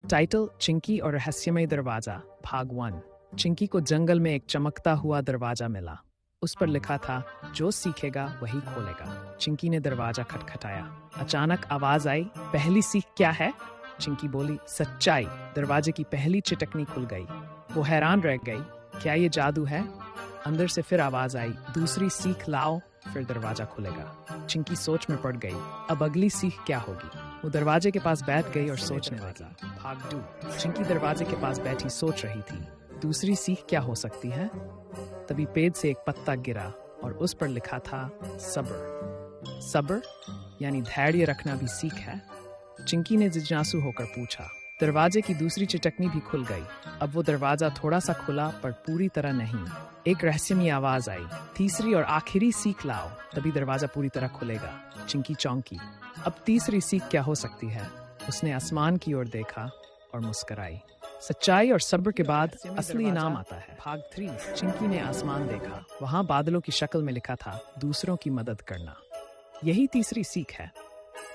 Title Chinki और रहस्यमय दरवाजा भाग 1। चिंकी को जंगल में एक चमकता हुआ दरवाजा मिला। उस पर लिखा था, जो सीखेगा वही खोलेगा। चिंकी ने दरवाजा खटखटाया। अचानक आवाज आई, पहली सीख क्या है? चिंकी बोली, सच्चाई। दरवाजे की पहली चिटकनी खुल गई। वो हैरान रह गई, क्या ये जादू है? अंदर से फिर आवाज आई, दूसरी सीख लाओ, फिर दरवाजा खुलेगा। चिंकी सोच में पड़ गई, अब अगली सीख क्या होगी? वो दरवाजे के पास बैठ गई और सोचने लगी। भाग 2। चिंकी दरवाजे के पास बैठी सोच रही थी, दूसरी सीख क्या हो सकती है? तभी पेड़ से एक पत्ता गिरा और उस पर लिखा था, सब्र। सब्र यानी धैर्य रखना भी सीख है? चिंकी ने जिज्ञासु होकर पूछा। दरवाजे की दूसरी चिटकनी भी खुल गई। अब वो दरवाजा थोड़ा सा खुला पर पूरी तरह नहीं। एक रहस्यमयी आवाज आई, तीसरी और आखिरी सीख लाओ, तभी दरवाजा पूरी तरह खुलेगा। चिंकी चौंकी, अब तीसरी सीख क्या हो सकती है? उसने आसमान की ओर देखा और मुस्कुराई। सच्चाई और सब्र के बाद असली इनाम आता है। भाग 3। चिंकी ने आसमान देखा। वहां बादलों की शक्ल में लिखा था, दूसरों की मदद करना। यही तीसरी सीख है,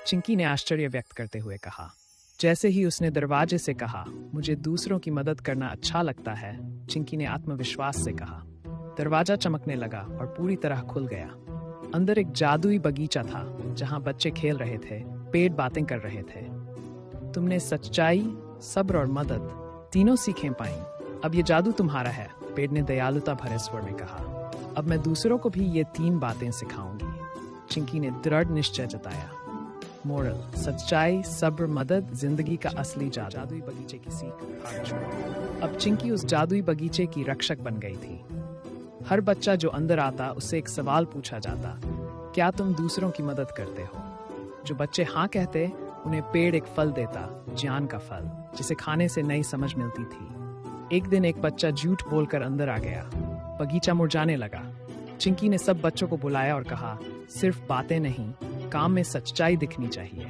चिंकी ने आश्चर्य व्यक्त करते हुए कहा। जैसे ही उसने दरवाजे से कहा, मुझे दूसरों की मदद करना अच्छा लगता है, चिंकी ने आत्मविश्वास से कहा। दरवाजा चमकने लगा और पूरी तरह खुल गया। अंदर एक जादुई बगीचा था, जहां बच्चे खेल रहे थे, पेड़ बातें कर रहे थे। तुमने सच्चाई, सब्र और मदद तीनों सीखें पाई। अब ये जादू तुम्हारा है, पेड़ ने दयालुता भरे स्वर में कहा। अब मैं दूसरों को भी ये 3 बातें सिखाऊंगी, चिंकी ने दृढ़ निश्चय जताया। मोरल, सच्चाई, सब्र, मदद जिंदगी का असली जादू। जादुई बगीचे की सीख। अब चिंकी उस जादुई बगीचे की रक्षक बन गई थी। हर बच्चा जो अंदर आता, उससे एक सवाल पूछा जाता, क्या तुम दूसरों की मदद करते हो? जो बच्चे हाँ कहते, उन्हें पेड़ एक फल देता, ज्ञान का फल, जिसे खाने से नई समझ मिलती थी। एक दिन एक बच्चा झूठ बोलकर अंदर आ गया। बगीचा मुरझाने लगा। चिंकी ने सब बच्चों को बुलाया और कहा, सिर्फ बातें नहीं, काम में सच्चाई दिखनी चाहिए।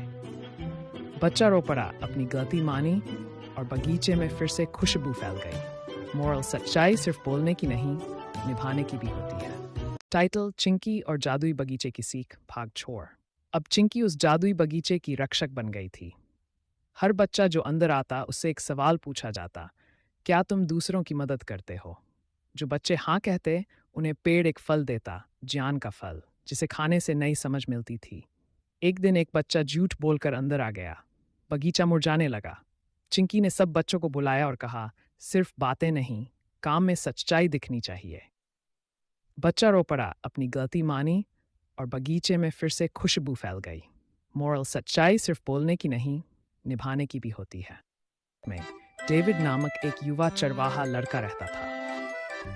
बच्चा रो पड़ा, अपनी गलती मानी और बगीचे में फिर से खुशबू फैल गई। मोरल, सच्चाई सिर्फ बोलने की नहीं, निभाने की भी होती है। टाइटल चिंकी और जादुई बगीचे की सीख भाग 4। अब चिंकी उस जादुई बगीचे की रक्षक बन गई थी। हर बच्चा जो अंदर आता, उससे एक सवाल पूछा जाता, क्या तुम दूसरों की मदद करते हो? जो बच्चे हाँ कहते, उन्हें पेड़ एक फल देता, ज्ञान का फल, जिसे खाने से नई समझ मिलती थी। एक दिन एक बच्चा झूठ बोलकर अंदर आ गया। बगीचा मुरझाने लगा। चिंकी ने सब बच्चों को बुलाया और कहा, सिर्फ बातें नहीं, काम में सच्चाई दिखनी चाहिए। बच्चा रो पड़ा, अपनी गलती मानी और बगीचे में फिर से खुशबू फैल गई। मोरल, सच्चाई सिर्फ बोलने की नहीं, निभाने की भी होती है। में डेविड नामक एक युवा चरवाहा लड़का रहता था।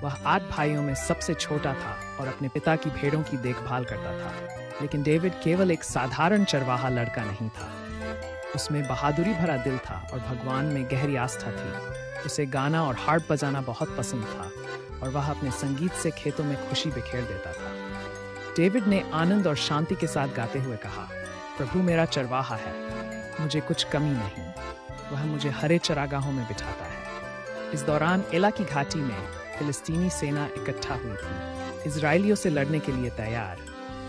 वह 8 भाइयों में सबसे छोटा था और अपने पिता की भेड़ों की देखभाल करता था। लेकिन डेविड केवल एक साधारण चरवाहा लड़का नहीं था। उसमें बहादुरी भरा दिल था और भगवान में गहरी आस्था थी। उसे गाना और हार्प बजाना बहुत पसंद था और वह अपने संगीत से खेतों में खुशी बिखेर देता था। डेविड ने आनंद और शांति के साथ गाते हुए कहा, प्रभु मेरा चरवाहा है, मुझे कुछ कमी नहीं, वह मुझे हरे चरागाहों में बिठाता है। इस दौरान एला की घाटी में फिलिस्तीनी सेना इकट्ठा हुई थी, इजरायलियों से लड़ने के लिए तैयार।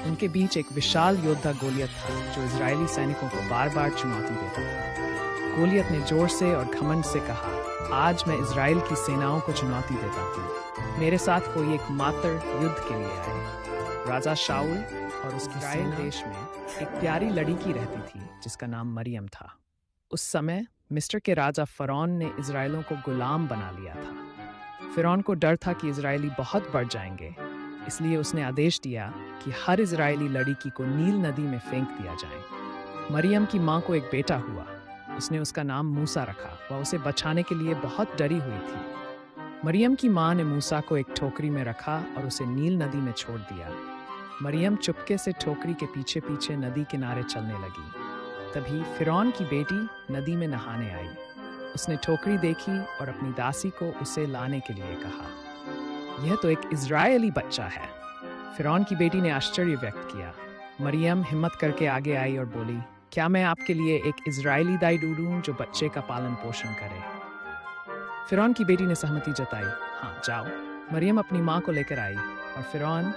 उनके बीच एक विशाल योद्धा गोलियत था, जो इजरायली सैनिकों को बार बार चुनौती देता था। गोलियत ने जोर से और घमंड से कहा, आज मैं इजराइल की सेनाओं को चुनौती देता हूँ, मेरे साथ कोई एकमात्र युद्ध के लिए आए। राजा शाऊल और उसकी इजराइल देश में एक प्यारी लड़की रहती थी, जिसका नाम मरियम था। उस समय मिस्र के राजा फरौन ने इजराइलों को गुलाम बना लिया था। फिरौन को डर था कि इजरायली बहुत बढ़ जाएंगे, इसलिए उसने आदेश दिया कि हर इजरायली लड़की को नील नदी में फेंक दिया जाए। मरियम की मां को एक बेटा हुआ। उसने उसका नाम मूसा रखा। वह उसे बचाने के लिए बहुत डरी हुई थी। मरियम की मां ने मूसा को एक टोकरी में रखा और उसे नील नदी में छोड़ दिया। मरियम चुपके से टोकरी के पीछे पीछे नदी किनारे चलने लगी। तभी फिरौन की बेटी नदी में नहाने आई। उसने टोकरी देखी और अपनी दासी को उसे लाने के लिए कहा। यह तो एक इजरायली बच्चा है। फिरौन की बेटी ने आश्चर्य व्यक्त किया। मरियम हिम्मत करके आगे आई और बोली, क्या मैं आपके लिए एक इजरायली दाई ढूंढूं जो बच्चे का पालन पोषण करे? फिरौन की बेटी ने सहमति जताई। हाँ, जाओ। मरियम अपनी माँ को लेकर आई और फिरौन